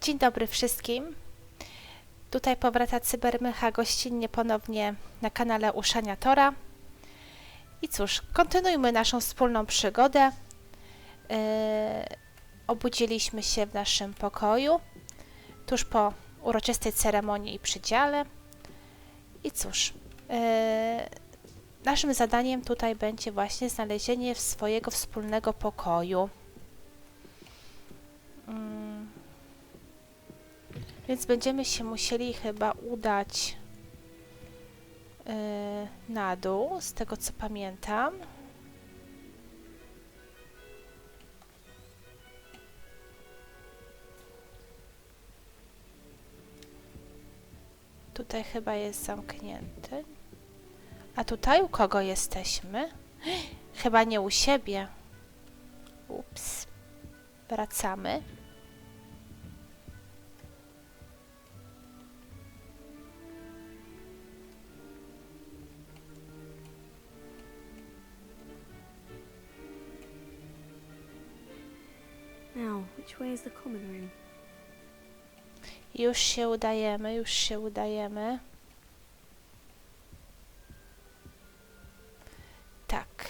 Dzień dobry wszystkim. Tutaj powraca Mycha gościnnie ponownie na kanale Uszaniatora. I cóż, kontynuujmy naszą wspólną przygodę. Obudziliśmy się w naszym pokoju tuż po uroczystej ceremonii i przydziale. I cóż, naszym zadaniem tutaj będzie właśnie znalezienie swojego wspólnego pokoju. Więc będziemy się musieli chyba udać na dół, z tego co pamiętam. Tutaj chyba jest zamknięty. A tutaj u kogo jesteśmy? Chyba nie u siebie. Ups. Wracamy. Now, which way is the common room? Już się udajemy, już się udajemy. Tak.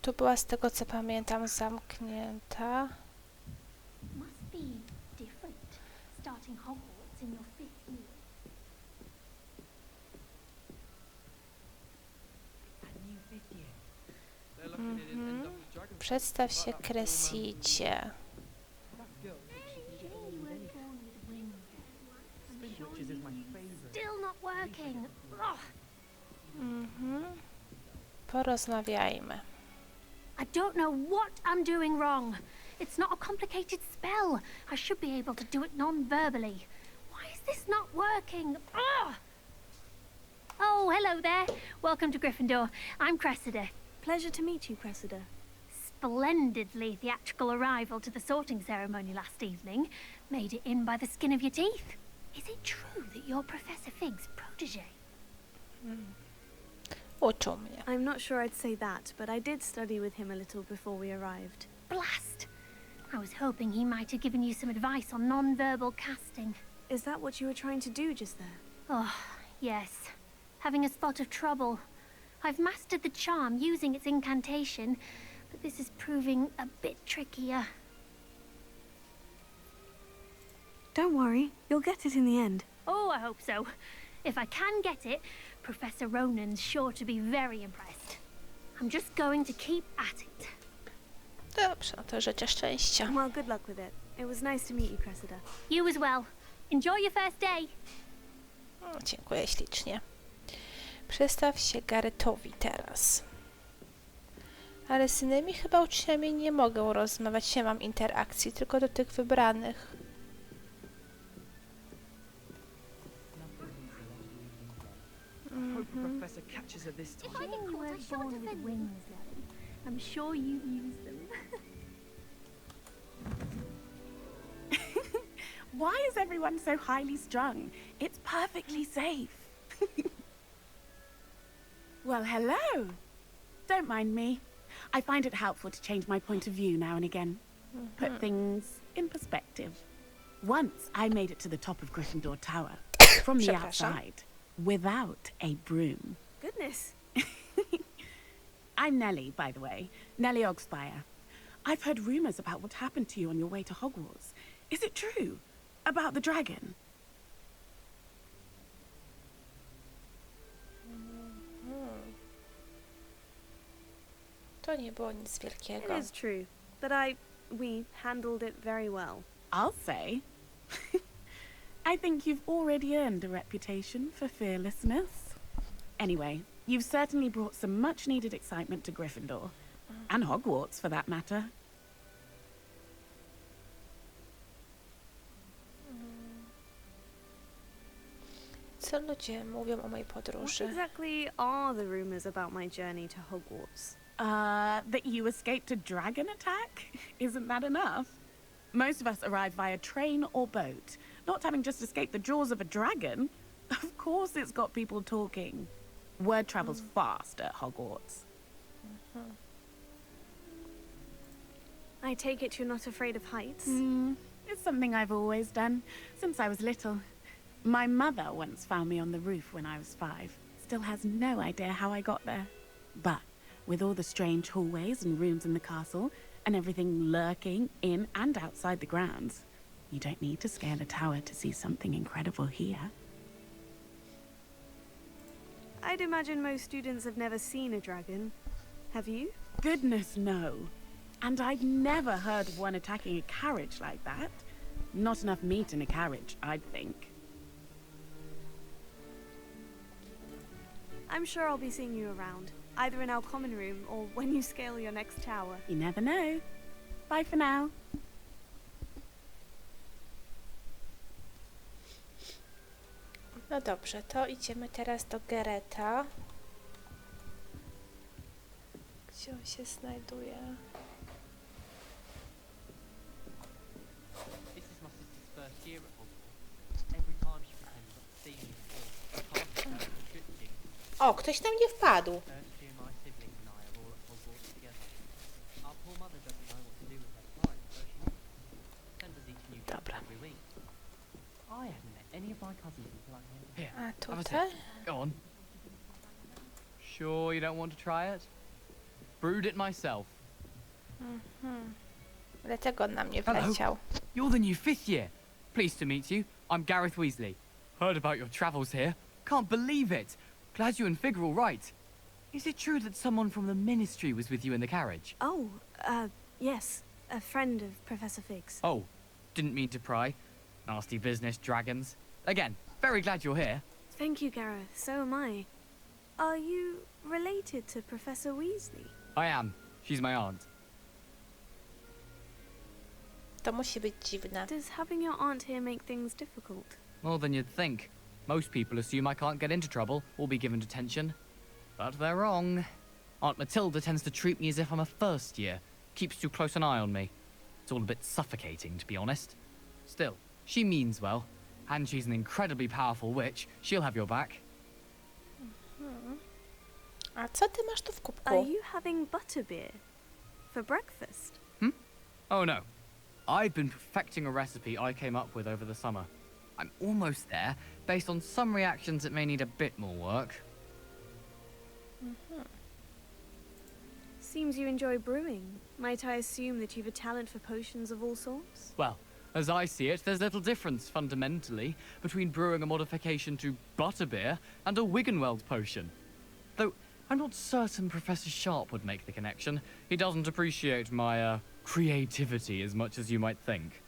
Tu była, z tego co pamiętam, zamknięta. Must be different starting Hogwarts in your fifth year. Przedstaw się, Cressidzie. Still not working. Ugh. Porozmawiajmy. I don't know what I'm doing wrong. It's not a complicated spell. I should be able to do it non-verbally. Why is this not working? Ugh. Oh, hello there. Welcome to Gryffindor. I'm Cressida. Pleasure to meet you, Cressida. Splendidly theatrical arrival to the sorting ceremony last evening. Made it in by the skin of your teeth. Is it true that you're Professor Fig's protege? Uczył mnie. I'm not sure I'd say that, but I did study with him a little before we arrived. Blast! I was hoping he might have given you some advice on non-verbal casting. Is that what you were trying to do just there? Oh, yes. Having a spot of trouble. I've mastered the charm using its incantation, but this is proving a bit trickier. Don't worry, you'll get it in the end. Oh, I hope so. If I can get it, Professor Ronan's sure to be very impressed. I'm just going to keep at it. Dobrze, no to życzę szczęścia. Well, good luck with it. It was nice to meet you, Cressida. You as well. Enjoy your first day. Dziękuję ślicznie. Przedstaw się Garrettowi teraz. Ale z innymi chyba uczniami nie mogę rozmawiać, nie mam interakcji, tylko do tych wybranych. Professor catches her this time. If I get caught, I shan't defend wings, Lily. I'm sure you've used them. Why is everyone so highly strung? It's perfectly safe. Well, hello. Don't mind me. I find it helpful to change my point of view now and again. Put things in perspective. Once I made it to the top of Gryffindor Tower from the outside without a broom. Goodness. I'm Nellie, by the way. Nellie Ogspire. I've heard rumors about what happened to you on your way to Hogwarts. Is it true? About the dragon? To nie było nic wielkiego. It is true, but we handled it very well. I'll say. I think you've already earned a reputation for fearlessness. Anyway, you've certainly brought some much-needed excitement to Gryffindor. And Hogwarts, for that matter. Co ludzie mówią o mojej What podróży? exactly are the rumors about my journey to Hogwarts? That you escaped a dragon attack? Isn't that enough? Most of us arrive via train or boat, not having just escaped the jaws of a dragon. Of course it's got people talking. Word travels fast at Hogwarts. I take it you're not afraid of heights? It's something I've always done, since I was little. My mother once found me on the roof when I was 5. Still has no idea how I got there. But with all the strange hallways and rooms in the castle, and everything lurking in and outside the grounds, you don't need to scale a tower to see something incredible here. I'd imagine most students have never seen a dragon. Have you? Goodness, no. And I'd never heard of one attacking a carriage like that. Not enough meat in a carriage, I'd think. I'm sure I'll be seeing you around, either in our common room or when you scale your next tower. You never know. Bye for now. No dobrze, to idziemy teraz do Gareta. Gdzie on się znajduje? This is my sister's first year at Hogwarts. Every time she pretends not to see me before, I can't tell her the good thing. O, ktoś na mnie wpadł. First year my siblings and I are all at Hogwarts together. Our poor mother doesn't know what to do with her time, so she sends us each new trip Dobra. every week. I haven't met any of my cousins until I came here. A have a tutaj? Go on. Sure you don't want to try it? Brewed it myself. Dlatego on na mnie Hello. wleciał. You're the new 5th year. Pleased to meet you. I'm Gareth Weasley. Heard about your travels here. Can't believe it. Glad you and Fig are all right. Is it true that someone from the Ministry was with you in the carriage? Oh, yes. A friend of Professor Fig's. Oh, didn't mean to pry. Nasty business, dragons. Again, very glad you're here. Thank you, Gareth. So am I. Are you related to Professor Weasley? I am. She's my aunt. To musi być dziwne. Does having your aunt here make things difficult? More than you'd think. Most people assume I can't get into trouble or be given detention. But they're wrong. Aunt Matilda tends to treat me as if I'm a first year. Keeps too close an eye on me. It's all a bit suffocating, to be honest. Still, she means well. And she's an incredibly powerful witch. She'll have your back. A co ty masz tu w Are kubku? you having butterbeer for breakfast? Oh no. I've been perfecting a recipe I came up with over the summer. I'm almost there, based on some reactions that may need a bit more work. Seems you enjoy brewing. Might I assume that you've a talent for potions of all sorts? Well, as I see it, there's little difference, fundamentally, between brewing a modification to butterbeer and a Wiggenweld potion. Though, I'm not certain Professor Sharp would make the connection. He doesn't appreciate my, creativity as much as you might think.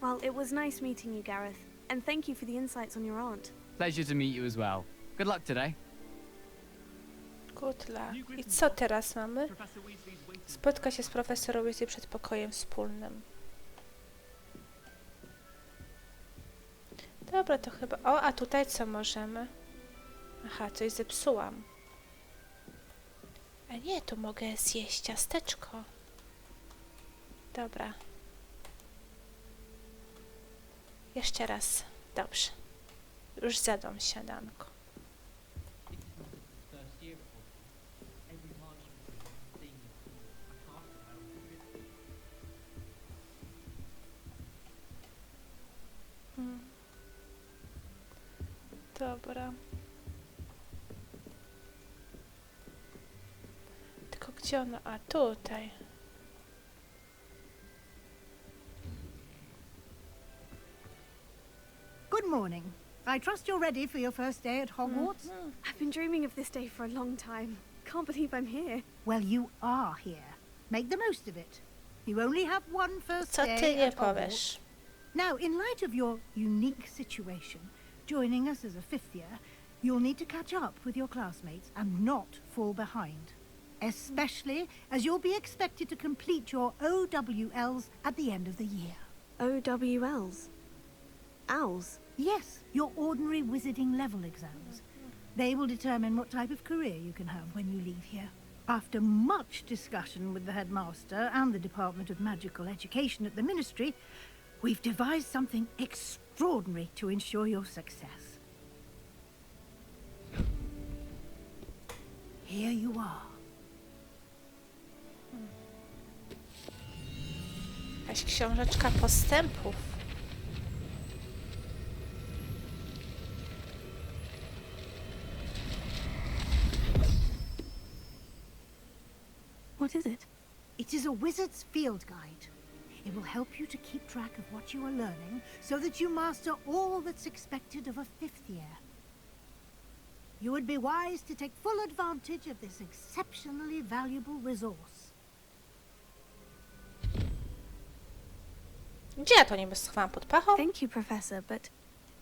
Well, it was nice meeting you, Gareth. And thank you for the insights on your aunt. Pleasure to meet you as well. Good luck today. Good luck. I co teraz mamy? Spotka się z profesorem Weasley przed pokojem wspólnym. Dobra, to chyba... O, a tutaj co możemy? Aha, coś zepsułam. A nie, tu mogę zjeść ciasteczko. Dobra. Jeszcze raz. Dobrze. Już zjadłam śniadanko. First year at Hogwarts. Every time she pretends to see me before, I can't tell her the good thing. Dobra. Tylko gdzie ona? A tutaj. Good morning. I trust you're ready for your first day at Hogwarts? I've been dreaming of this day for a long time. Can't believe I'm here. Well, you are here. Make the most of it. You only have one first Co ty day nie at Hogwarts. powiesz? Now, in light of your unique situation, joining us as a 5th year, you'll need to catch up with your classmates and not fall behind. Especially as you'll be expected to complete your OWLs at the end of the year. OWLs? Owls? Yes, your ordinary wizarding level exams. They will determine what type of career you can have when you leave here. After much discussion with the headmaster and the Department of Magical Education at the Ministry, we've devised something extremely extraordinary to ensure your success. Here you are. Jakaś książeczka postępów. What is it? It is a wizard's field guide. It will help you to keep track of what you are learning so that you master all that's expected of a 5th year. You would be wise to take full advantage of this exceptionally valuable resource. Gdzie ja to niby schowałam pod pachą? Thank you, Professor, but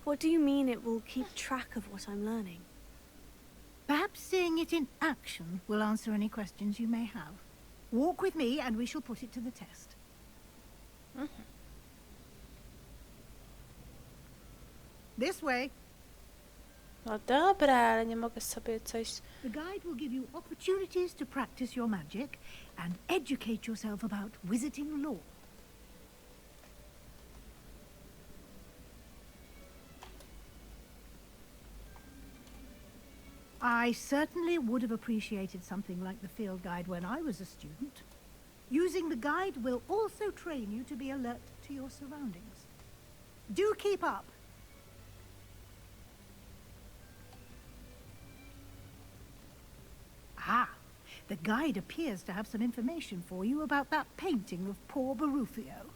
what do you mean it will keep track of what I'm learning? Perhaps seeing it in action will answer any questions you may have. Walk with me and we shall put it to the test. This way. No dobra, ale nie mogę sobie coś... The guide will give you opportunities to practice your magic and educate yourself about wizarding lore. I certainly would have appreciated something like the field guide when I was a student. Using the guide will also train you to be alert to your surroundings. Do keep up. Ah, the guide appears to have some information for you about that painting of poor Barufio.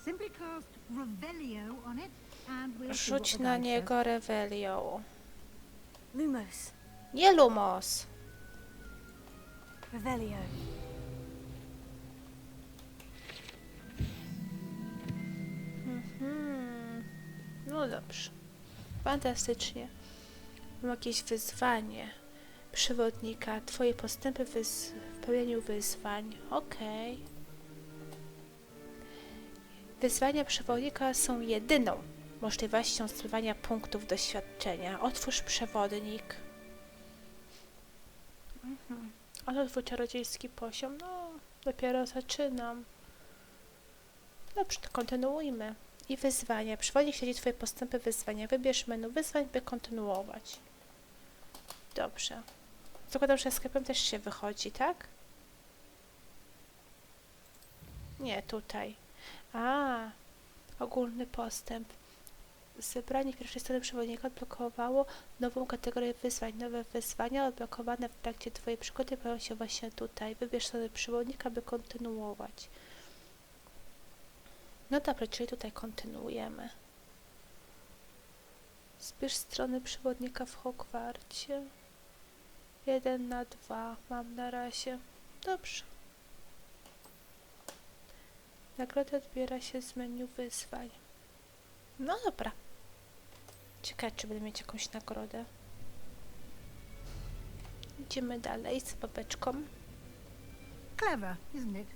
Simply cast Revelio on it and we'll see what Rzuć the na guide niego Revelią. Lumos. Nie Lumos. Revelio. No dobrze. Fantastycznie. Mam jakieś wyzwanie. Przewodnika. Twoje postępy w pełnieniu wyzwań. Okej. Wyzwania przewodnika są jedyną możliwością zdobywania punktów doświadczenia. Otwórz przewodnik. Ale twój czarodziejski poziom. No, dopiero zaczynam. Dobrze, to kontynuujmy. I wyzwania. Przewodnik śledzi twoje postępy wyzwania. Wybierz menu wyzwań, by kontynuować. Dobrze. Zakładam, że sklepem też się wychodzi, tak? Nie, tutaj. Ogólny postęp. Zebranie pierwszej strony przewodnika odblokowało nową kategorię wyzwań. Nowe wyzwania odblokowane w trakcie twojej przygody pojawią się właśnie tutaj. Wybierz stronę przewodnika, by kontynuować. No dobra, czyli tutaj kontynuujemy. Zbierz strony przewodnika w Hogwarcie. 1/2 mam na razie. Dobrze. Nagrodę odbiera się z menu wyzwań. No dobra. Ciekawe, czy będę mieć jakąś nagrodę. Idziemy dalej z babeczką. Clever, isn't it?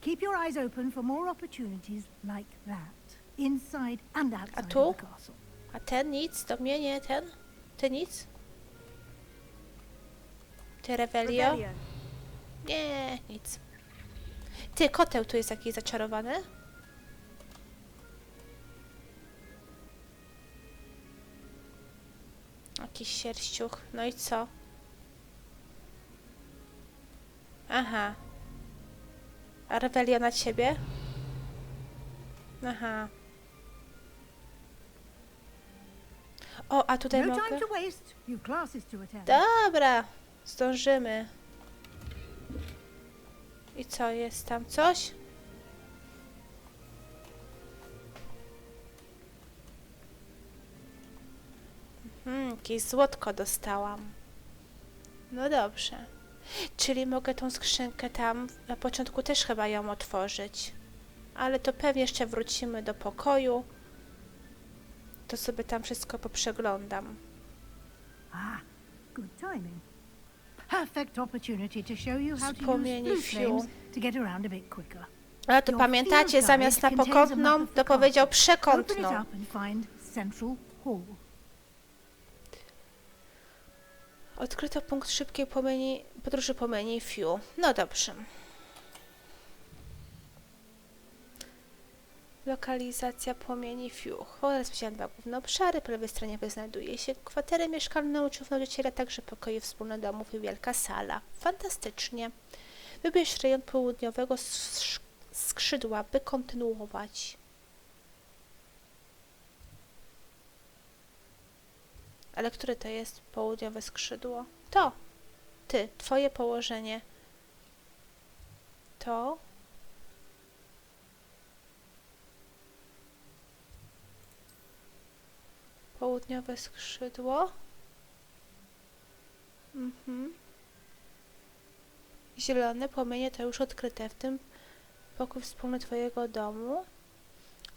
Keep your eyes open for more opportunities like that, inside and outside tu? of the castle. A ten nic? Do mnie nie ten? Ty nic? Ty Revelio? Revelio. Nie, nic. Ty, koteł tu jest jakiś zaczarowany? Jakiś sierściuch. No i co? Aha. A Revelio na ciebie? Aha. O, a tutaj No mogę... time to waste. You've classes to attend. Dobra, zdążymy. I co, jest tam coś? Jakieś złotko dostałam. No dobrze. Czyli mogę tą skrzynkę tam, na początku też chyba ją otworzyć. Ale to pewnie jeszcze wrócimy do pokoju. To sobie tam wszystko poprzeglądam. Ah, good timing. Perfect opportunity to show you how to use Wspomnienie blue Fiu. flames to get around a bit quicker. Ale to Your pamiętacie, field zamiast na guide contains a map pokątną, of the to powiedział castle. Open it przekątną. up and find Central Hall. Odkryto punkt szybkiej podróży po menu Fiu. No dobrze. Lokalizacja płomieni Fiuch. Rozpoczynam 2 główne obszary. Po lewej stronie znajduje się kwatery mieszkalne uczniów nauczyciela, także pokoje wspólne domów i wielka sala. Fantastycznie. Wybierz rejon południowego skrzydła, by kontynuować. Ale które to jest południowe skrzydło? To! Ty, twoje położenie. To. Południowe skrzydło. Zielone płomienie to już odkryte, w tym pokój wspólny twojego domu,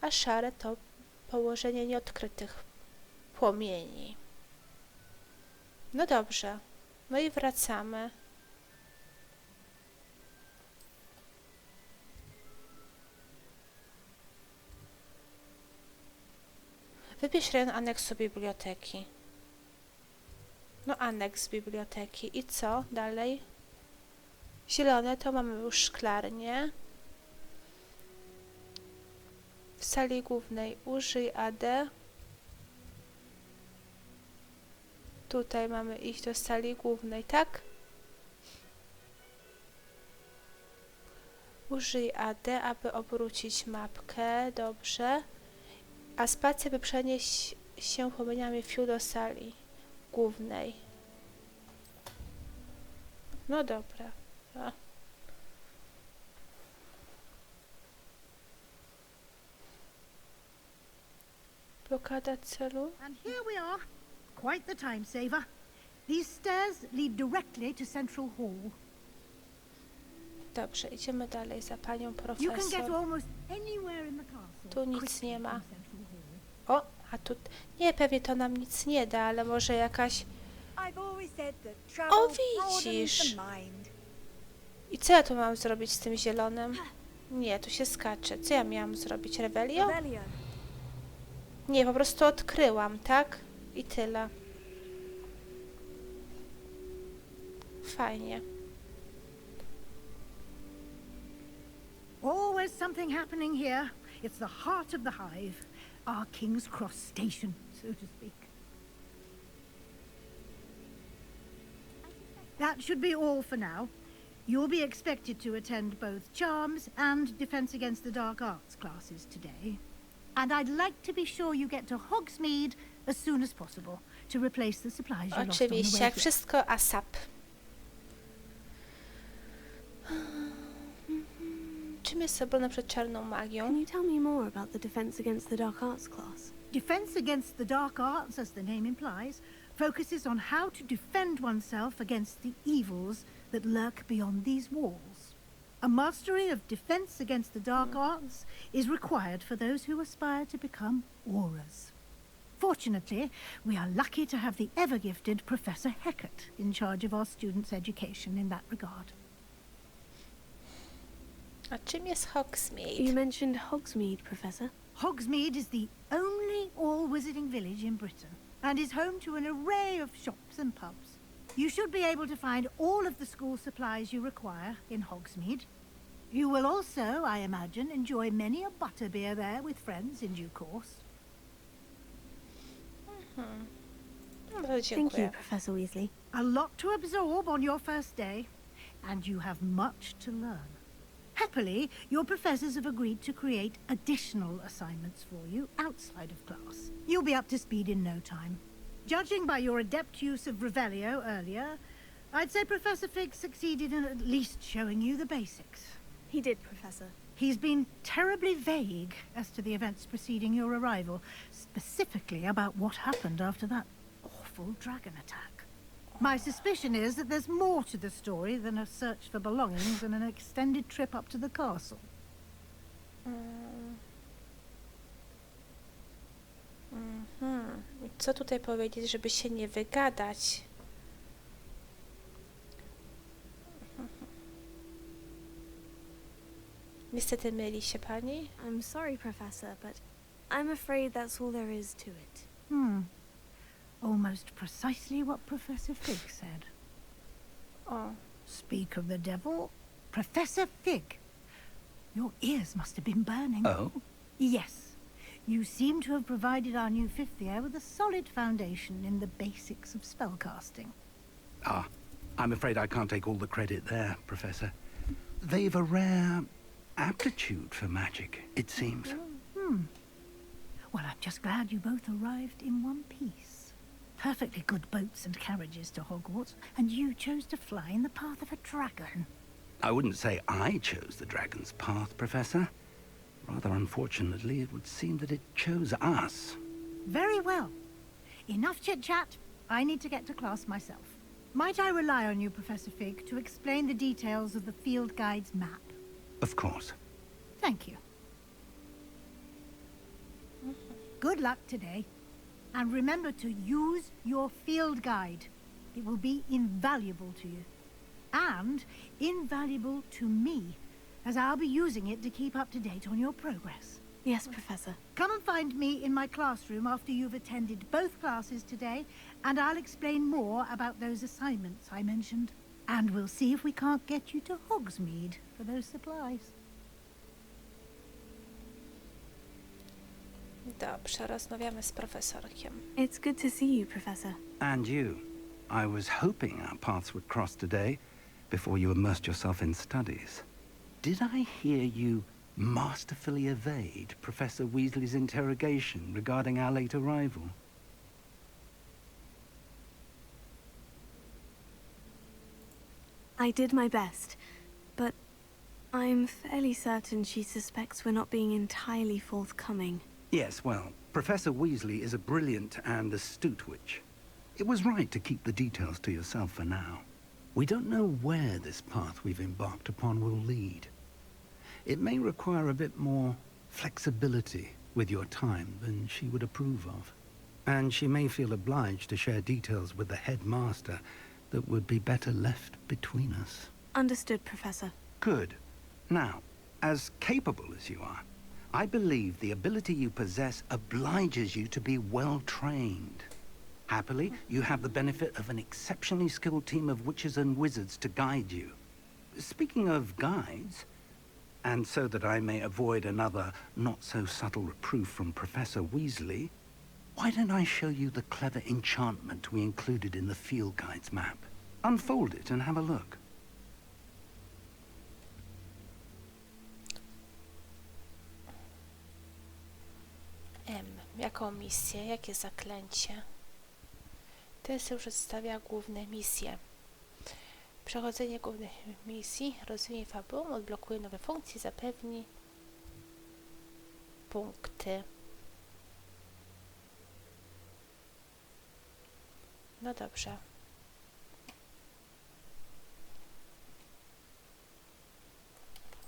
a szare to położenie nieodkrytych płomieni. No dobrze. No i wracamy. Wybierz rejon aneksu biblioteki. No aneks biblioteki. I co dalej? Zielone to mamy już szklarnię. W sali głównej użyj AD. Tutaj mamy iść do sali głównej, tak? Użyj AD, aby obrócić mapkę. Dobrze. A spacja, by przenieść się płomieniami Fiu do sali głównej. No dobra. A. Blokada celu. And here we are. Quite the time saver. These stairs lead directly to Central Hall. Dobrze, idziemy dalej za panią You can get profesor. almost anywhere in the castle. Tu nic quickly nie ma. from Central Hall. O, a tu... Nie, pewnie to nam nic nie da, ale może jakaś... O, widzisz! I co ja tu mam zrobić z tym zielonym? Nie, tu się skacze. Co ja miałam zrobić? Revelio? Nie, po prostu odkryłam, tak? I tyle. Fajnie. Always something happening here. It's the heart of the hive. Our King's Cross station, so to speak. That should be all for now. You'll be expected to attend both Charms and Defense Against the Dark Arts classes today. And I'd like to be sure you get to Hogsmeade as soon as possible to replace the supplies you lost on the way Oczywiście, jak here. wszystko ASAP. Czym jest obrona przed czarną magią? Can you tell me more about the Defense Against the Dark Arts class? Defense Against the Dark Arts, as the name implies, focuses on how to defend oneself against the evils that lurk beyond these walls. A mastery of Defense Against the Dark Arts is required for those who aspire to become Aurors. Fortunately, we are lucky to have the ever-gifted Professor Hecat in charge of our students' education in that regard. A czym jest Hogsmeade? You mentioned Hogsmeade, Professor. Hogsmeade is the only all-wizarding village in Britain and is home to an array of shops and pubs. You should be able to find all of the school supplies you require in Hogsmeade. You will also, I imagine, enjoy many a butterbeer there with friends in due course. No, Thank dziękuję. you, Professor Weasley. A lot to absorb on your first day, and you have much to learn. Happily, your professors have agreed to create additional assignments for you outside of class. You'll be up to speed in no time. Judging by your adept use of Revelio earlier, I'd say Professor Fig succeeded in at least showing you the basics. He did, Professor. He's been terribly vague as to the events preceding your arrival, specifically about what happened after that awful dragon attack. My suspicion is that there's more to the story than a search for belongings and an extended trip up to the castle. Co tutaj powiedzieć, żeby się nie wygadać? Niestety myli się pani. I'm sorry, Professor, but I'm afraid that's all there is to it. Almost precisely what Professor Fig said. O, Speak of the devil, Professor Fig. Your ears must have been burning. Oh? Yes. You seem to have provided our new fifth year with a solid foundation in the basics of spellcasting. Ah, I'm afraid I can't take all the credit there, Professor. They've a rare aptitude for magic, it seems. Well, I'm just glad you both arrived in one piece. Perfectly good boats and carriages to Hogwarts, and you chose to fly in the path of a dragon. I wouldn't say I chose the dragon's path, Professor. Rather unfortunately, it would seem that it chose us. Very well. Enough chit-chat. I need to get to class myself. Might I rely on you, Professor Fig, to explain the details of the field guide's map? Of course. Thank you. Good luck today. And remember to use your field guide. It will be invaluable to you. And invaluable to me, as I'll be using it to keep up to date on your progress. Yes, Professor. Come and find me in my classroom after you've attended both classes today, and I'll explain more about those assignments I mentioned. And we'll see if we can't get you to Hogsmeade for those supplies. Dobrze, rozmawiamy z profesorkiem. It's good to see you, Professor. And you. I was hoping our paths would cross today, before you immersed yourself in studies. Did I hear you masterfully evade Professor Weasley's interrogation regarding our late arrival? I did my best, but I'm fairly certain she suspects we're not being entirely forthcoming. Yes, well, Professor Weasley is a brilliant and astute witch. It was right to keep the details to yourself for now. We don't know where this path we've embarked upon will lead. It may require a bit more flexibility with your time than she would approve of. And she may feel obliged to share details with the headmaster that would be better left between us. Understood, Professor. Good. Now, as capable as you are, I believe the ability you possess obliges you to be well trained. Happily, you have the benefit of an exceptionally skilled team of witches and wizards to guide you. Speaking of guides, and so that I may avoid another not-so-subtle reproof from Professor Weasley, why don't I show you the clever enchantment we included in the field guide's map? Unfold it and have a look. Jaką misję? Jakie zaklęcie? Ten przedstawia główne misje. Przechodzenie głównych misji rozwinie fabułę, odblokuje nowe funkcje, zapewni punkty. No dobrze.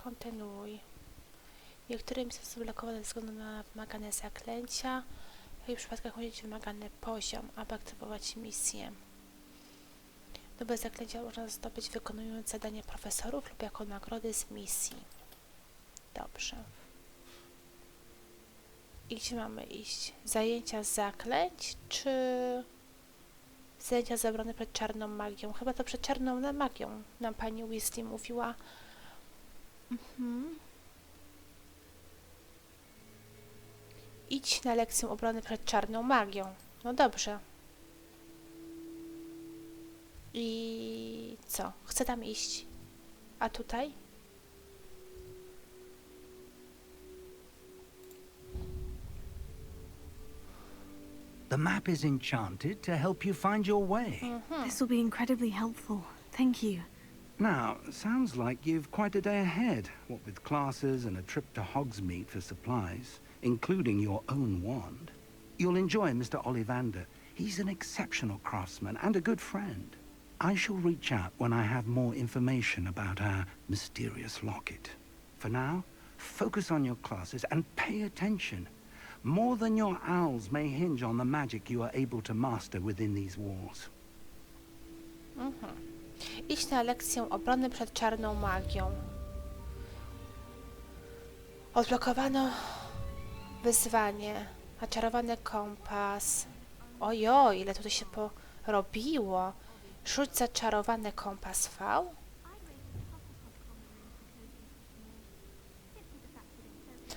Kontynuuj. Niektóre misje są zablokowane ze względu na wymagane zaklęcia. W takich przypadkach musi być wymagany poziom, aby aktywować misję. Nowe zaklęcia można zdobyć wykonując zadania profesorów lub jako nagrody z misji. Dobrze. I gdzie mamy iść? Zajęcia zaklęć, czy zajęcia zabrane przed czarną magią? Chyba to przed czarną magią nam pani Weasley mówiła. Idź na lekcję obrony przed czarną magią. No dobrze. I co? Chcę tam iść. A tutaj? The map is enchanted to help you find your way. This will be incredibly helpful. Thank you. Now, sounds like you've quite a day ahead, what with classes and a trip to Hogsmeade for supplies, including your own wand. You'll enjoy Mr. Ollivander. He's an exceptional craftsman and a good friend. I shall reach out when I have more information about our mysterious locket. For now, focus on your classes and pay attention. More than your owls may hinge on the magic you are able to master within these walls. Idź na lekcję obrony przed czarną magią. Odblokowano wyzwanie. Zaczarowany kompas. Ojoj, ile tutaj się porobiło. Rzuć zaczarowany kompas V.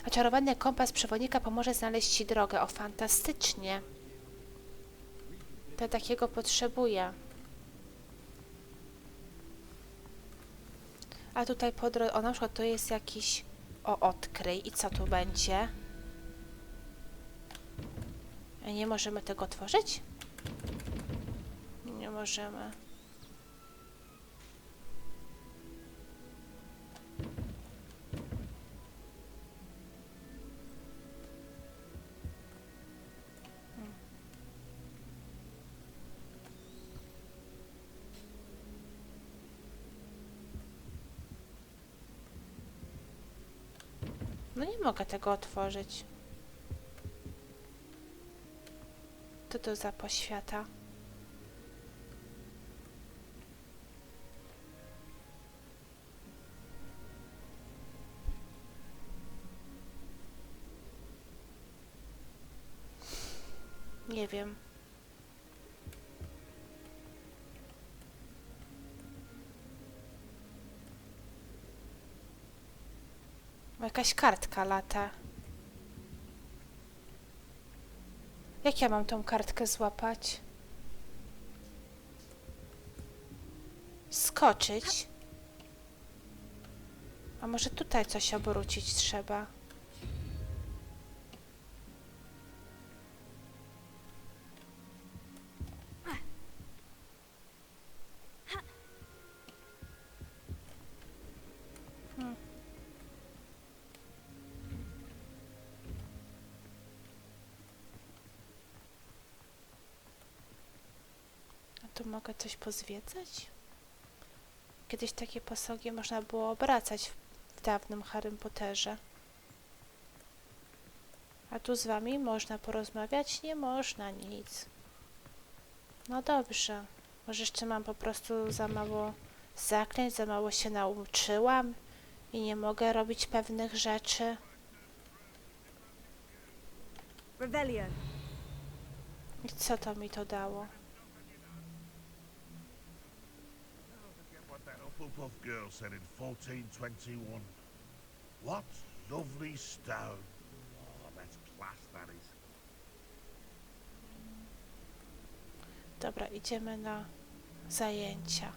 Oczarowany kompas przewodnika pomoże znaleźć ci drogę. O, fantastycznie. To takiego potrzebuję. A tutaj po drodze... O, na przykład to jest jakiś... O, odkryj. I co tu będzie? A nie możemy tego otworzyć? Nie możemy. No nie mogę tego otworzyć. Co to za poświata? Nie wiem. Jakaś kartka lata. Jak ja mam tą kartkę złapać? Skoczyć? A może tutaj coś obrócić trzeba? Tu mogę coś pozwiedzać? Kiedyś takie posągi można było obracać w dawnym Harrym Potterze. A tu z wami można porozmawiać? Nie można nic. No dobrze. Może jeszcze mam po prostu za mało zaklęć, za mało się nauczyłam i nie mogę robić pewnych rzeczy. Revelio. I co to mi to dało? Hufflepuff girl said in 1421. What lovely stone. Oh, that's class, that is. Dobra, idziemy na zajęcia.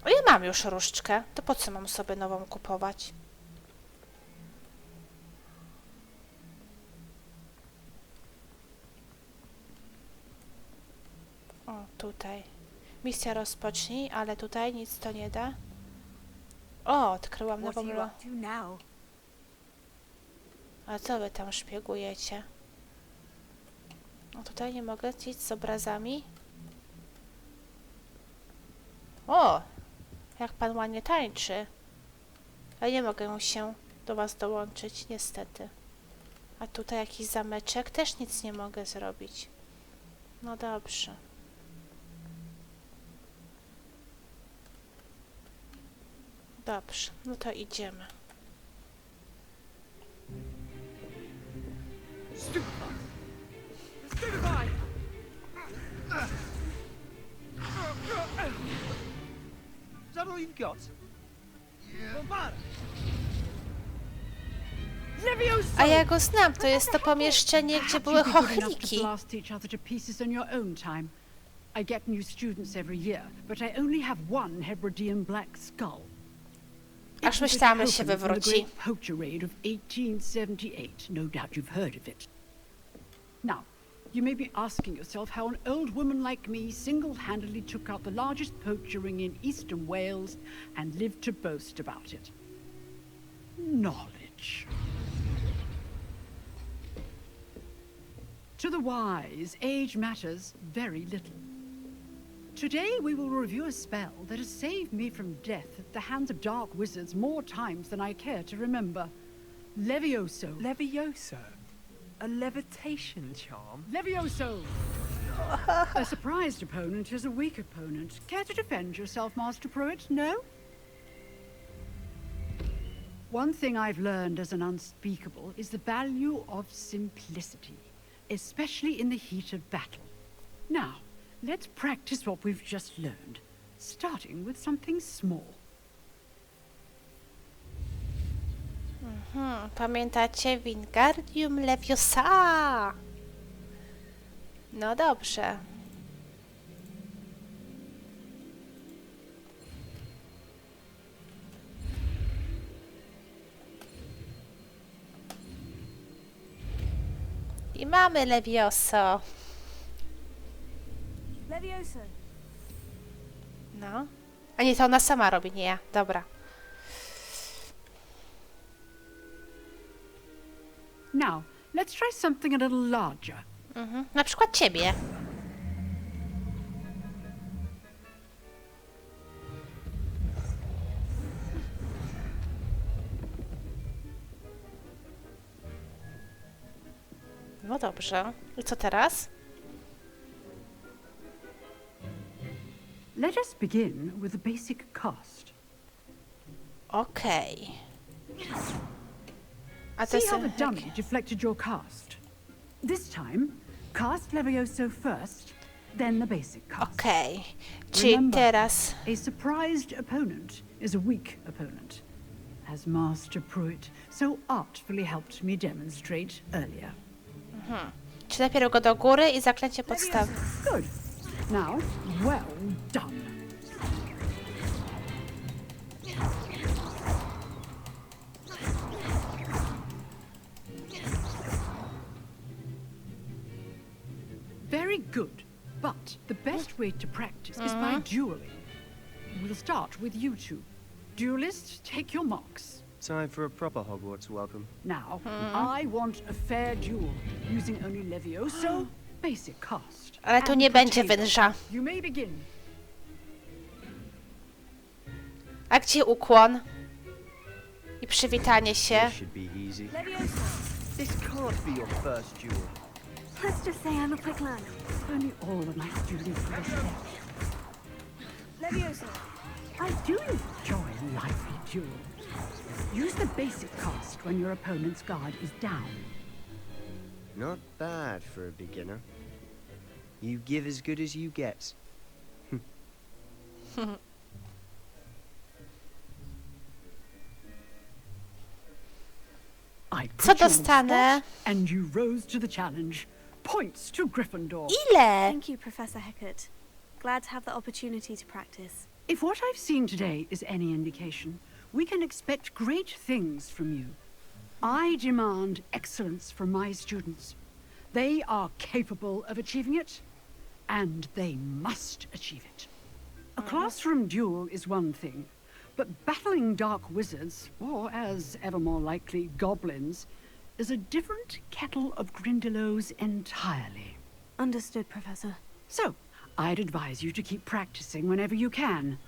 O, ja mam już różdżkę. To po co mam sobie nową kupować? O, tutaj. Misja rozpocznij, ale tutaj nic to nie da. O, odkryłam nową... A co wy tam szpiegujecie? O, tutaj nie mogę iść z obrazami. O! Jak pan ładnie tańczy. Ale nie mogę się do was dołączyć, niestety. A tutaj jakiś zameczek. Też nic nie mogę zrobić. No dobrze. Dobrze, no to idziemy. Is that all you've got? A ja go znam, to jest to pomieszczenie, gdzie były chochliki. I get new students every year, but I only have one Hebridean black skull. Aż myślałam, że się wywróci. Poacher raid of 1878. No doubt you've heard of it. Now, you may be asking yourself how an old woman like me single-handedly took out the largest poacher ring in eastern Wales and lived to boast about it. Knowledge. To the wise, age matters very little. Today we will review a spell that has saved me from death at the hands of dark wizards more times than I care to remember. Levioso. Levioso? A levitation charm? Levioso! A surprised opponent is a weak opponent. Care to defend yourself, Master Pruitt? No? One thing I've learned as an unspeakable is the value of simplicity. especially in the heat of battle. Now, let's practice what we've just learned, starting with something small. Pamiętacie Wingardium Leviosa? No dobrze. I mamy Levioso. Levioso. No. A nie, to ona sama robi, nie ja. Dobra. Now, let's try something a little larger. Na przykład ciebie. No dobrze. I co teraz? Let us begin with the basic cast. Okej. A to See jest... how the dummy deflected your cast. This time, cast Levioso first, then the basic cast. Okej. Czyli Remember, teraz... a surprised opponent is a weak opponent, as Master Pruitt so artfully helped me demonstrate earlier. Czy najpierw go do góry i zaklęcie podstawy. Good. Now, well done. Very good. But the best way to practice is by dueling. We'll start with you two. Duelists, take your marks. Time for a proper Hogwarts welcome. Now, I want a fair duel, using only Levioso, basic cast. Ale tu and nie będzie potato. węża. You may begin. A gdzie ukłon? I przywitanie się. This should be easy. This can't be your first duel. Let's just say I'm a quick learner. Only all of my students for this step. Levioso. I do enjoy lively duels. Use the basic cast when your opponent's guard is down. Not bad for a beginner. You give as good as you get. I Co put you on the dostanę? spot, and you rose to the challenge. Points to Gryffindor. Ile? Thank you, Professor Hecat. Glad to have the opportunity to practice. If what I've seen today is any indication, we can expect great things from you. I demand excellence from my students. They are capable of achieving it, and they must achieve it. A classroom duel is one thing, but battling dark wizards, or as ever more likely, goblins, is a different kettle of Grindylows entirely. Understood, Professor. So, I'd advise you to keep practicing whenever you can.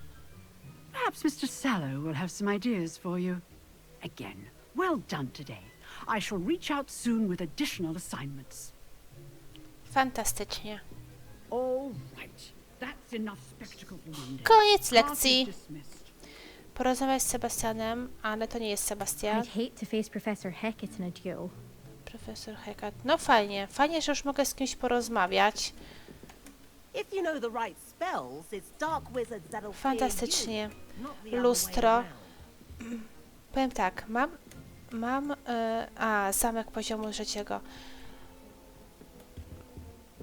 Perhaps Mr. Sallow will have some ideas for you. Again, well done today. I shall reach out soon with additional assignments. Fantastycznie. All right. That's enough spectacle for one day. Koniec Class is lekcji. dismissed. Porozmawiać z Sebastianem, ale to nie jest Sebastian. I'd hate to face Professor Hecat in a duel. Profesor Hecat. No fajnie. Fajnie, że już mogę z kimś porozmawiać. If you know the right spells, it's dark wizards that'll fear Fantastycznie. you, not the other way Lustro. around. Powiem tak, zamek poziomu trzeciego.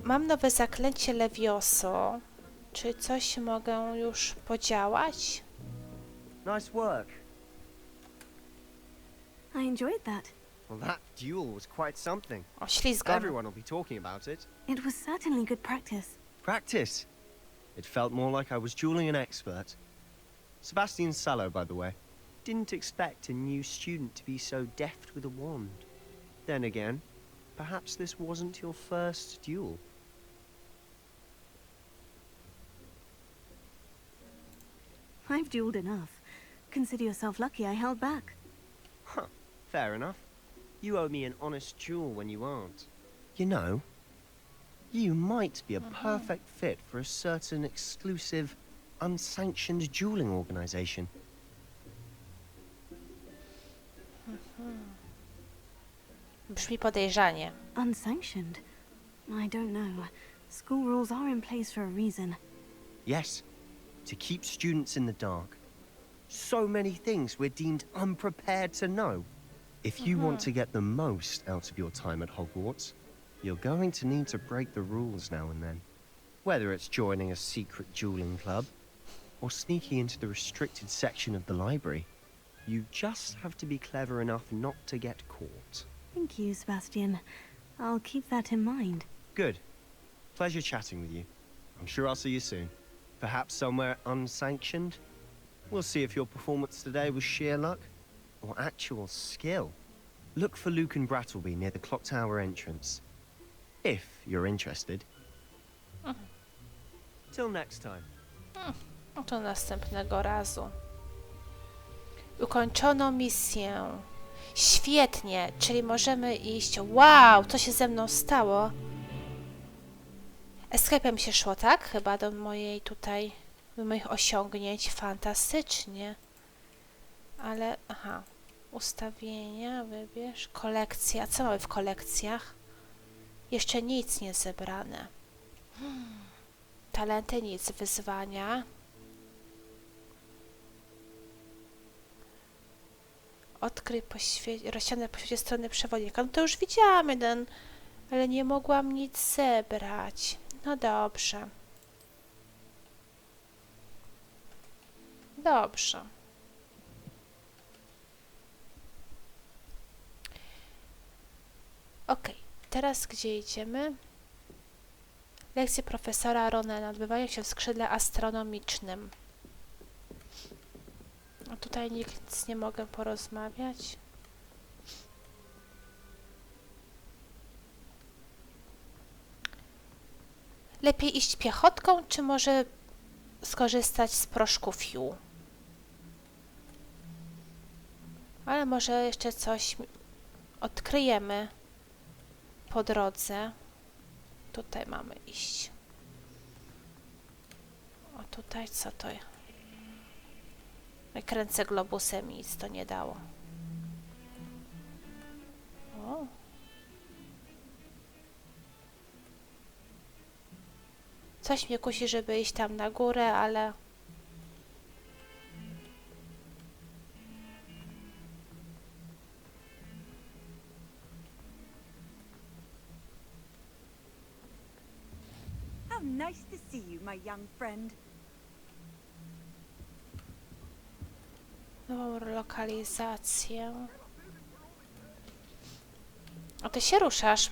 Mam nowe zaklęcie Levioso. Czy coś mogę już podziałać? Nice work. I enjoyed that. Well, that duel was quite something. O, ślizgo. Everyone will be talking about it. It was certainly good practice. Practice. It felt more like I was dueling an expert. Sebastian Sallow, by the way, didn't expect a new student to be so deft with a wand. Then again, perhaps this wasn't your first duel. I've dueled enough. Consider yourself lucky I held back. Huh, fair enough. You owe me an honest duel when you aren't. You know, you might be a perfect fit for a certain exclusive, unsanctioned dueling organization. Brzmi podejrzanie. Unsanctioned? I don't know. School rules are in place for a reason. Yes, to keep students in the dark. So many things we're deemed unprepared to know. If you want to get the most out of your time at Hogwarts, you're going to need to break the rules now and then. Whether it's joining a secret dueling club, or sneaking into the restricted section of the library, you just have to be clever enough not to get caught. Thank you, Sebastian. I'll keep that in mind. Good. Pleasure chatting with you. I'm sure I'll see you soon. Perhaps somewhere unsanctioned? We'll see if your performance today was sheer luck or actual skill. Look for Luke and Brattleby near the clock tower entrance. If you're interested. Till next time. No to następnego razu. Ukończono misję. Świetnie, czyli możemy iść. Wow, co się ze mną stało? Escape'em się szło, tak? Chyba do mojej tutaj, do moich osiągnięć. Fantastycznie. Ale, aha. Ustawienia, wybierz. Kolekcja. Co mamy w kolekcjach? Jeszcze nic nie zebrane. Talenty nic. Wyzwania. Odkryj rozsiane po świecie strony przewodnika. No to już widziałam jeden, ale nie mogłam nic zebrać. No dobrze. Dobrze. Okej, teraz gdzie idziemy? Lekcje profesora Ronena odbywają się w skrzydle astronomicznym. A tutaj nic nie mogę porozmawiać. Lepiej iść piechotką, czy może skorzystać z proszku Fiu? Ale może jeszcze coś odkryjemy po drodze. Tutaj mamy iść. A tutaj co to jest? Kręcę globusem i nic to nie dało. O. Coś mnie kusi, żeby iść tam na górę, ale... How nice to see you, my young friend. Nową lokalizację. O, ty się ruszasz.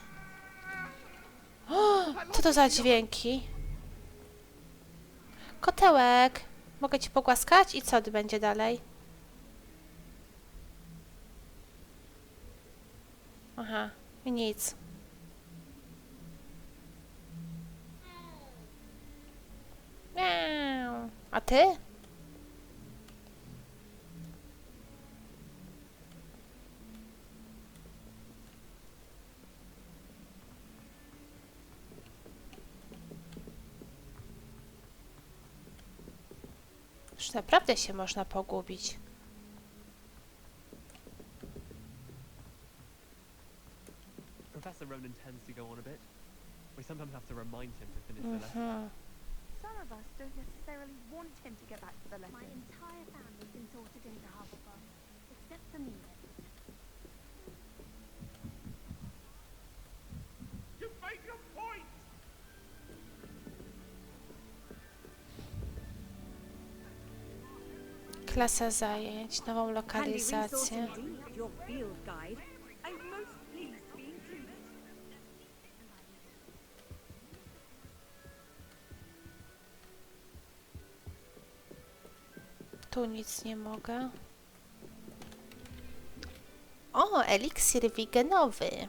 O, co to za dźwięki? Kotełek! Mogę ci pogłaskać? I co będzie dalej? Aha, i nic. Miau. A ty? Już naprawdę się można pogubić. Professor Ronan tends to go on a bit. We sometimes have to remind him to finish the lesson. Some of us don't necessarily want him to get back to the lesson. My entire family's been sorted into Hufflepuff, except for me. You've made your point! Klasa zajęć, nową lokalizację. Your field guide. I'm most pleased to be included. Tu nic nie mogę. O, eliksir wigenowy.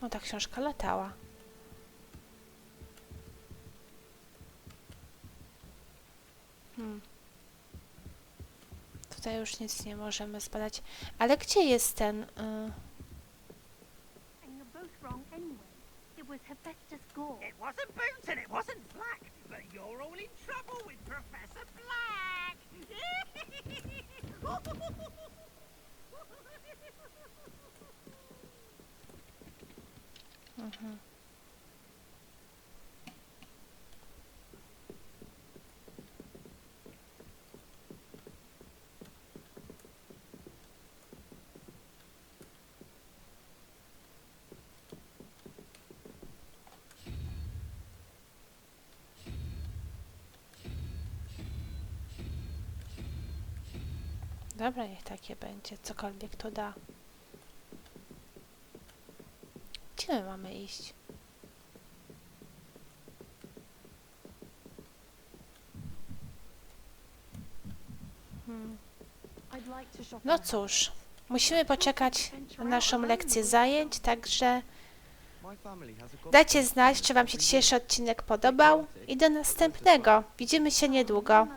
O, ta książka latała. Tutaj już nic nie możemy zbadać. Ale gdzie jest ten... And you're both wrong anyway. It was Hephaestus Gore. It wasn't Boots and it wasn't Black, but you're all in trouble with Professor Black. Dobra, niech takie będzie, cokolwiek to da. Gdzie my mamy iść? No cóż, musimy poczekać na naszą lekcję zajęć, także dajcie znać, czy wam się dzisiejszy odcinek podobał i do następnego. Widzimy się niedługo.